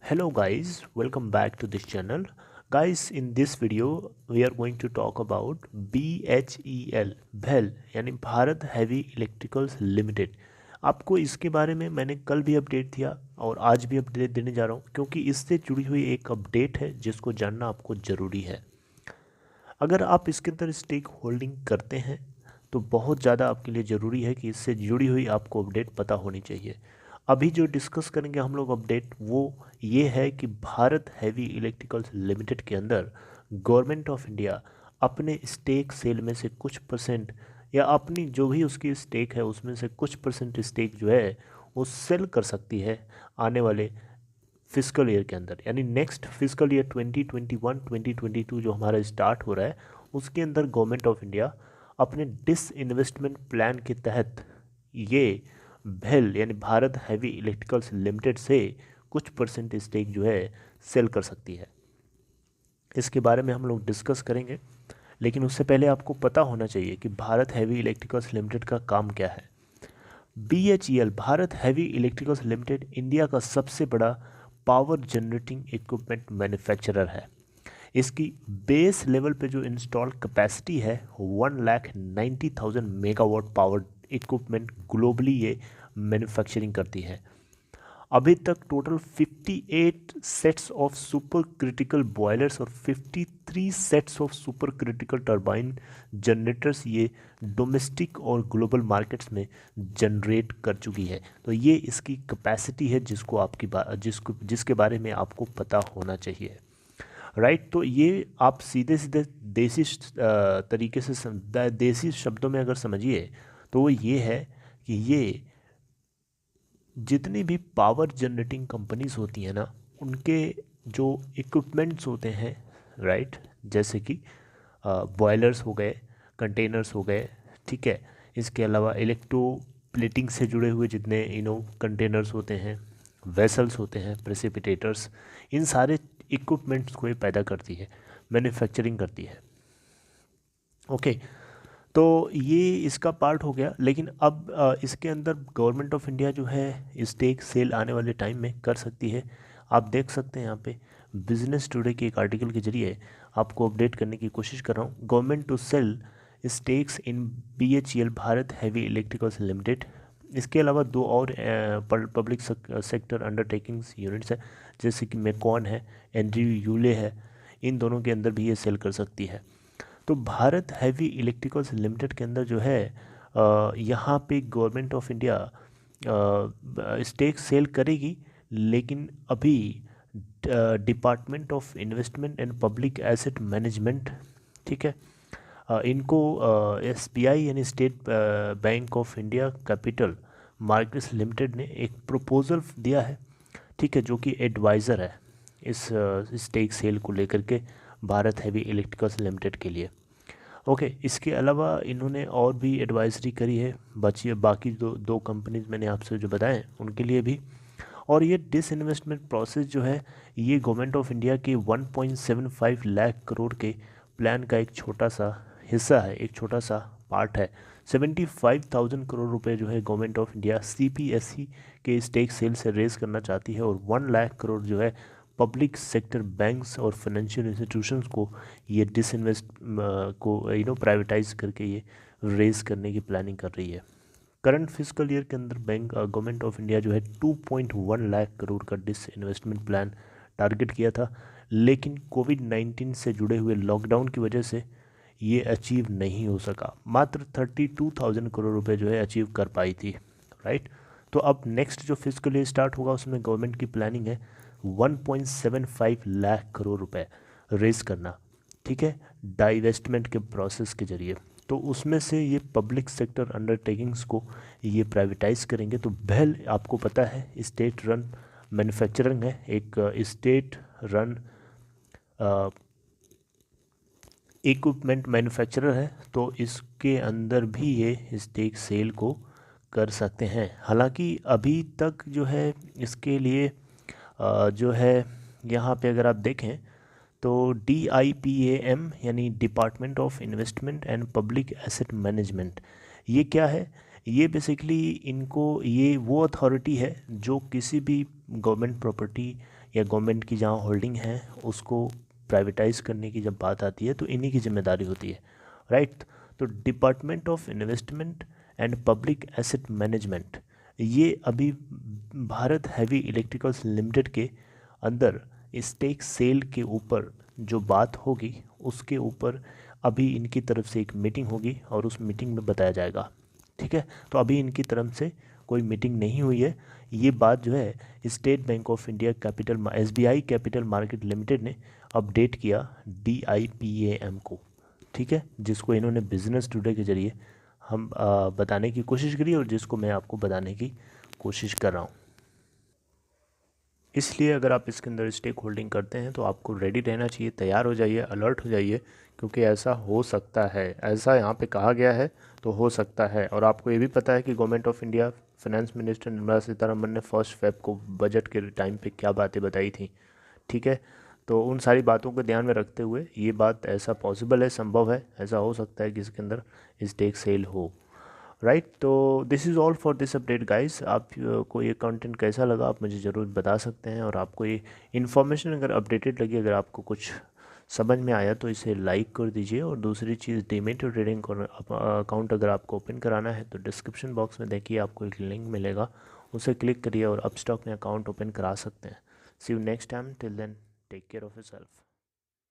Hello guys, welcome back to this channel. Guys, in this video we are going to talk about BHEL BHEL यानी Bharat heavy electricals limited. आपको इसके बारे में मैंने कल भी अपडेट दिया और आज भी अपडेट देने जा रहा हूँ क्योंकि इससे जुड़ी हुई एक अपडेट है जिसको जानना आपको ज़रूरी है। अगर आप इसके अंदर स्टेक होल्डिंग करते हैं तो बहुत ज़्यादा आपके लिए ज़रूरी है कि इससे जुड़ी हुई आपको अपडेट पता होनी चाहिए। अभी जो डिस्कस करेंगे हम लोग अपडेट वो ये है कि भारत हैवी इलेक्ट्रिकल्स लिमिटेड के अंदर गवर्नमेंट ऑफ इंडिया अपने स्टेक सेल में से कुछ परसेंट या अपनी जो भी उसकी स्टेक है उसमें से कुछ परसेंट स्टेक जो है वो सेल कर सकती है आने वाले फिजिकल ईयर के अंदर, यानी नेक्स्ट फिजिकल ईयर 2021-2022 जो हमारा स्टार्ट हो रहा है उसके अंदर गवर्नमेंट ऑफ इंडिया अपने डिस इन्वेस्टमेंट प्लान के तहत ये भेल यानी भारत हैवी इलेक्ट्रिकल्स लिमिटेड से कुछ परसेंट स्टेक जो है सेल कर सकती है। इसके बारे में हम लोग डिस्कस करेंगे, लेकिन उससे पहले आपको पता होना चाहिए कि भारत हैवी इलेक्ट्रिकल्स लिमिटेड का काम क्या है। BHEL Bharat heavy electricals limited India का सबसे बड़ा पावर जनरेटिंग इक्विपमेंट मैन्युफैक्चरर है। इसकी बेस लेवल पे जो इंस्टॉल कैपेसिटी है 1,90,000 मेगावाट पावर इक्विपमेंट ग्लोबली ये मैन्युफैक्चरिंग करती है। अभी तक total 58 sets of super critical boilers और 53 sets of super critical turbine generators ये डोमेस्टिक और ग्लोबल मार्केट्स में जनरेट कर चुकी है। तो ये इसकी कैपेसिटी है जिसके बारे में आपको पता होना चाहिए, राइट। तो ये आप सीधे सीधे तरीके से देसी शब्दों में अगर समझिए तो वो ये है कि ये जितनी भी पावर जनरेटिंग कंपनीज होती हैं ना उनके जो इक्विपमेंट्स होते हैं, राइट, जैसे कि बॉयलर्स हो गए, कंटेनर्स हो गए, ठीक है। इसके अलावा इलेक्ट्रो प्लेटिंग से जुड़े हुए जितने कंटेनर्स होते हैं, वेसल्स होते हैं, प्रेसिपिटेटर्स, इन सारे इक्विपमेंट्स को ये पैदा करती है, मैन्युफैक्चरिंग करती है। ओके, तो ये इसका पार्ट हो गया। लेकिन अब इसके अंदर गवर्नमेंट ऑफ इंडिया जो है स्टेक सेल आने वाले टाइम में कर सकती है। आप देख सकते हैं यहाँ पे बिजनेस टुडे के एक आर्टिकल के जरिए आपको अपडेट करने की कोशिश कर रहा हूँ। Government to sell stakes in BHEL Bharat heavy electricals limited. इसके अलावा दो और पब्लिक सेक्टर अंडरटेकिंग्स यूनिट्स है जैसे कि मेकॉन है, एनजी यूले है, इन दोनों के अंदर भी ये सेल कर सकती है। तो भारत हैवी इलेक्ट्रिकल्स लिमिटेड के अंदर जो है यहाँ पे government of India stake sale करेगी, लेकिन अभी department of investment and public asset management, ठीक है, इनको SBI यानी state bank of India capital markets limited ने एक प्रपोजल दिया है, ठीक है, जो कि एडवाइज़र है इस स्टेक सेल को लेकर के भारत हैवी इलेक्ट्रिकल्स लिमिटेड के लिए। ओके, इसके अलावा इन्होंने और भी एडवाइजरी करी है बाकी दो कंपनीज मैंने आपसे जो बताएं उनके लिए भी। और ये डिसइन्वेस्टमेंट प्रोसेस जो है ये गवर्नमेंट ऑफ इंडिया के 1.75 लाख करोड़ के प्लान का एक छोटा सा हिस्सा है, एक छोटा सा पार्ट है। 75,000 करोड़ रुपए जो है गवर्नमेंट ऑफ इंडिया CPSE के स्टेक सेल से रेज करना चाहती है और 1 लाख करोड़ जो है पब्लिक सेक्टर बैंक्स और फाइनेंशियल इंस्टीट्यूशंस को ये डिसइन्वेस्ट को प्राइवेटाइज करके ये रेज करने की प्लानिंग कर रही है। करंट फिजिकल ईयर के अंदर गवर्नमेंट ऑफ इंडिया जो है 2.1 लाख करोड़ का डिसइन्वेस्टमेंट प्लान टारगेट किया था, लेकिन कोविड-19 से जुड़े हुए लॉकडाउन की वजह से ये अचीव नहीं हो सका। मात्र 32,000 करोड़ रुपए जो है अचीव कर पाई थी, राइट। तो अब नेक्स्ट जो फिजिकल ईयर स्टार्ट होगा उसमें गवर्नमेंट की प्लानिंग है 1.75 लाख करोड़ रुपए रेज करना, ठीक है, डाइवेस्टमेंट के प्रोसेस के जरिए। तो उसमें से ये पब्लिक सेक्टर अंडरटेकिंग्स को ये प्राइवेटाइज करेंगे। तो BHEL आपको पता है स्टेट रन मैन्युफैक्चरिंग है, एक स्टेट रन इक्विपमेंट मैन्युफैक्चरर है, तो इसके अंदर भी ये स्टेक सेल को कर सकते हैं। हालांकि अभी तक जो है इसके लिए जो है यहाँ पे अगर आप देखें तो DIPAM यानी department of investment and public asset management, ये क्या है, ये बेसिकली इनको, ये वो अथॉरिटी है जो किसी भी गवर्नमेंट प्रॉपर्टी या गवर्नमेंट की जहाँ होल्डिंग है उसको प्राइवेटाइज करने की जब बात आती है तो इन्हीं की जिम्मेदारी होती है, राइट। तो department of investment and public asset management, ये अभी भारत हैवी इलेक्ट्रिकल्स लिमिटेड के अंदर स्टेक सेल के ऊपर जो बात होगी उसके ऊपर अभी इनकी तरफ से एक मीटिंग होगी और उस मीटिंग में बताया जाएगा, ठीक है। तो अभी इनकी तरफ से कोई मीटिंग नहीं हुई है। ये बात जो है state bank of India capital SBI capital market limited ने अपडेट किया डीआईपीएएम को, ठीक है, जिसको इन्होंने बिजनेस टुडे के जरिए हम बताने की कोशिश करी और जिसको मैं आपको बताने की कोशिश कर रहा हूँ। इसलिए अगर आप इसके अंदर स्टेक होल्डिंग करते हैं तो आपको रेडी रहना चाहिए, तैयार हो जाइए, अलर्ट हो जाइए, क्योंकि ऐसा हो सकता है, ऐसा यहाँ पे कहा गया है तो हो सकता है। और आपको ये भी पता है कि government of India finance minister Nirmala Sitharaman ने 1 फ़रवरी को बजट के टाइम पे क्या बातें बताई थी, ठीक है। तो उन सारी बातों को ध्यान में रखते हुए ये बात ऐसा पॉसिबल है, संभव है, ऐसा हो सकता है कि इसके अंदर स्टेक सेल हो, राइट। तो this is all for this update guys. आप को ये कंटेंट कैसा लगा आप मुझे ज़रूर बता सकते हैं, और आपको ये इन्फॉर्मेशन अगर अपडेटेड लगी, अगर आपको कुछ समझ में आया तो इसे लाइक कर दीजिए। और दूसरी चीज़, डीमैट ट्रेडिंग अकाउंट अगर आपको ओपन कराना है तो डिस्क्रिप्शन बॉक्स में देखिए आपको एक लिंक मिलेगा, उसे क्लिक करिए और अपस्टॉक में अकाउंट ओपन करा सकते हैं। See you next time, till then take care of yourself.